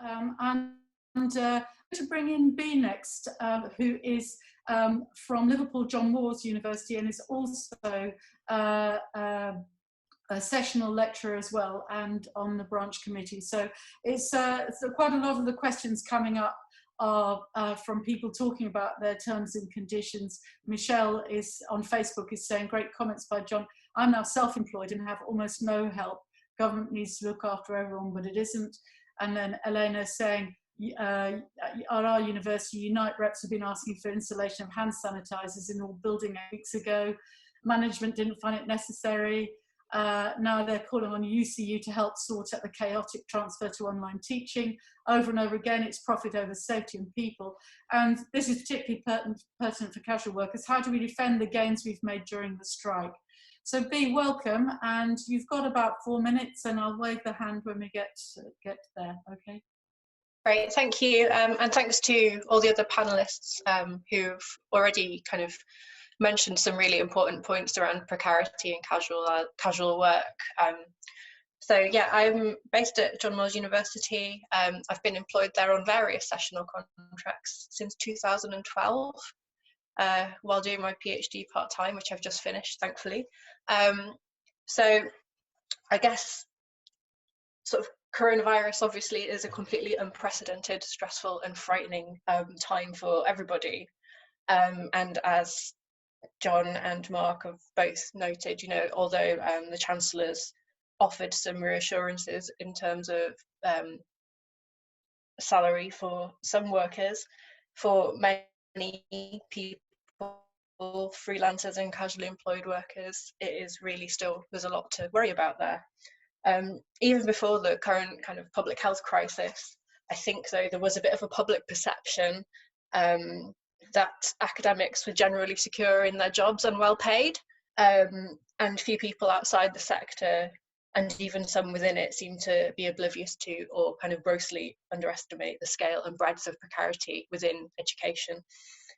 To bring in B next, who is from Liverpool John Moores University and is also a sessional lecturer as well and on the branch committee. So it's quite a lot of the questions coming up are from people talking about their terms and conditions. Michelle is on Facebook is saying, great comments by John. I'm now self-employed and have almost no help. Government needs to look after everyone, but it isn't. And then Elena saying, at our university, Unite reps have been asking for installation of hand sanitizers in all buildings weeks ago. Management didn't find it necessary. Now they're calling on UCU to help sort out the chaotic transfer to online teaching. Over and over again, it's profit over safety and people. And this is particularly pertinent for casual workers. How do we defend the gains we've made during the strike? So Bea, welcome, and you've got about 4 minutes, and I'll wave the hand when we get there, okay? Great, thank you, and thanks to all the other panelists who've already kind of mentioned some really important points around precarity and casual work. So yeah, I'm based at John Moores University. I've been employed there on various sessional contracts since 2012. While doing my PhD part-time, which I've just finished, thankfully. So I guess sort of coronavirus obviously is a completely unprecedented, stressful and frightening time for everybody. And as John and Mark have both noted, you know, although the Chancellor's offered some reassurances in terms of salary for some workers, for many people, freelancers and casually employed workers, it is really still, there's a lot to worry about there. Even before the current kind of public health crisis, I think though there was a bit of a public perception that academics were generally secure in their jobs and well paid, and few people outside the sector and even some within it seem to be oblivious to or kind of grossly underestimate the scale and breadth of precarity within education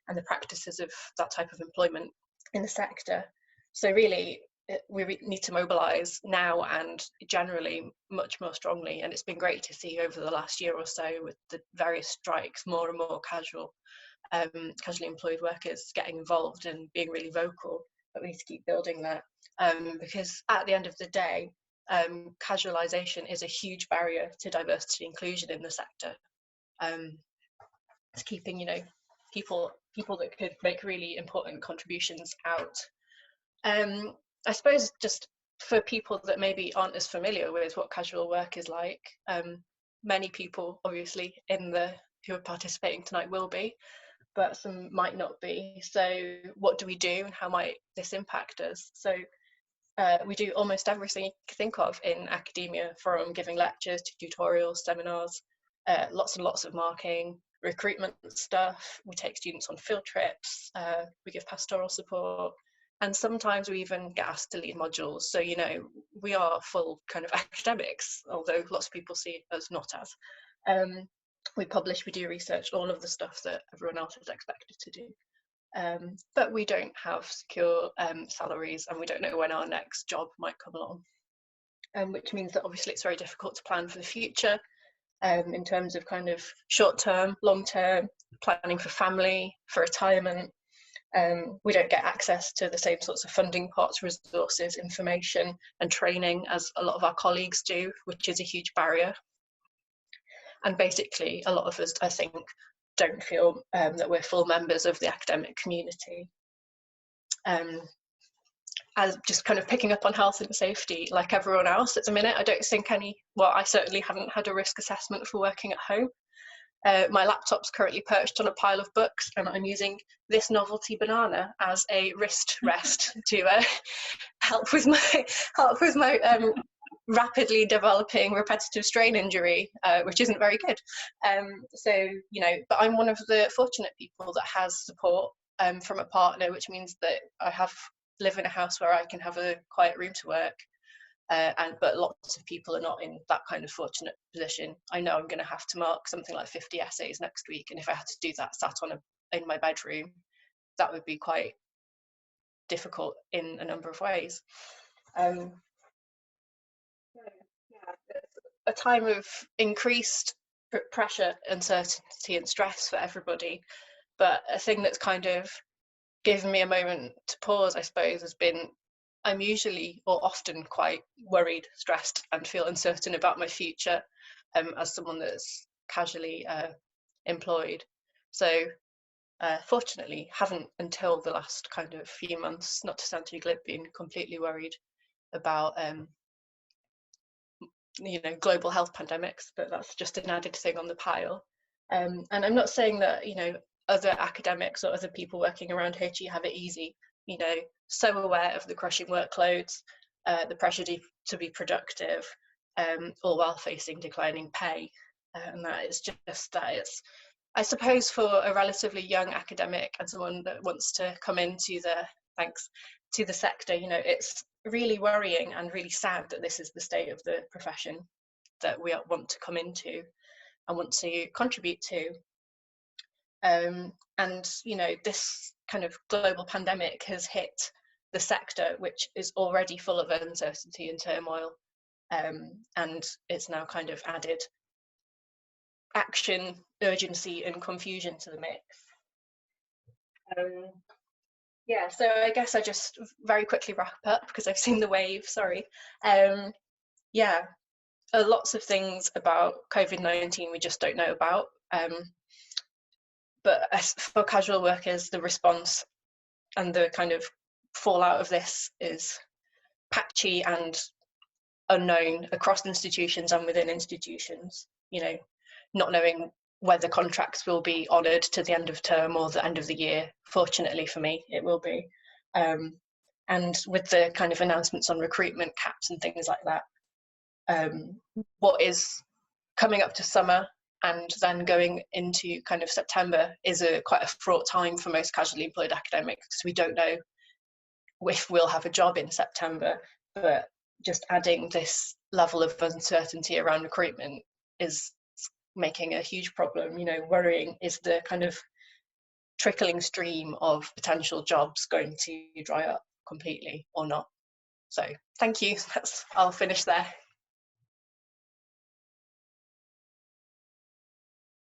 and the practices of that type of employment in the sector. So really, we need to mobilise now and generally much more strongly, and it's been great to see over the last year or so with the various strikes, more and more casually employed workers getting involved and being really vocal, but we need to keep building that, because at the end of the day, casualisation is a huge barrier to diversity and inclusion in the sector. It's keeping, you know, people that could make really important contributions out. I suppose just for people that maybe aren't as familiar with what casual work is like, many people obviously who are participating tonight will be, but some might not be. So what do we do and how might this impact us? So we do almost everything you can think of in academia, from giving lectures to tutorials, seminars, lots and lots of marking, recruitment stuff. We take students on field trips, we give pastoral support, and sometimes we even get asked to lead modules. So, you know, we are full kind of academics, although lots of people see us not as. We publish, we do research, all of the stuff that everyone else is expected to do. But we don't have secure salaries, and we don't know when our next job might come along, which means that obviously it's very difficult to plan for the future in terms of kind of short-term, long-term, planning for family, for retirement. We don't get access to the same sorts of funding pots, resources, information and training as a lot of our colleagues do, which is a huge barrier. And basically, a lot of us, I think, don't feel that we're full members of the academic community. As just kind of picking up on health and safety, like everyone else at the minute, I don't think I certainly haven't had a risk assessment for working at home. My laptop's currently perched on a pile of books, and I'm using this novelty banana as a wrist rest to help with my rapidly developing repetitive strain injury, which isn't very good. So, you know, but I'm one of the fortunate people that has support from a partner, which means that I live in a house where I can have a quiet room to work. But lots of people are not in that kind of fortunate position. I know I'm going to have to mark something like 50 essays next week, and if I had to do that sat in my bedroom, that would be quite difficult in a number of ways. A time of increased pressure, uncertainty and stress for everybody. But a thing that's kind of given me a moment to pause, I suppose, has been I'm usually or often quite worried, stressed, and feel uncertain about my future as someone that's casually employed. So fortunately, haven't until the last kind of few months, not to sound too glib, been completely worried about global health pandemics, but that's just an added thing on the pile. And I'm not saying that other academics or other people working around HE have it easy. So aware of the crushing workloads, the pressure to be productive, all while facing declining pay. And that is just that it's, I suppose, for a relatively young academic and someone that wants to come into the sector, it's really worrying and really sad that this is the state of the profession that we want to come into and want to contribute to. And this kind of global pandemic has hit the sector, which is already full of uncertainty and turmoil, and it's now kind of added action, urgency and confusion to the mix. Yeah, so I guess I just very quickly wrap up because I've seen the wave, sorry. Yeah, lots of things about COVID-19 we just don't know about. But as for casual workers, the response and the kind of fallout of this is patchy and unknown across institutions and within institutions, not knowing whether contracts will be honoured to the end of term or the end of the year. Fortunately for me, it will be. And with the kind of announcements on recruitment caps and things like that, what is coming up to summer and then going into kind of September is quite a fraught time for most casually employed academics, because we don't know if we'll have a job in September. But just adding this level of uncertainty around recruitment is making a huge problem. Worrying, is the kind of trickling stream of potential jobs going to dry up completely or not? So thank you. I'll finish there.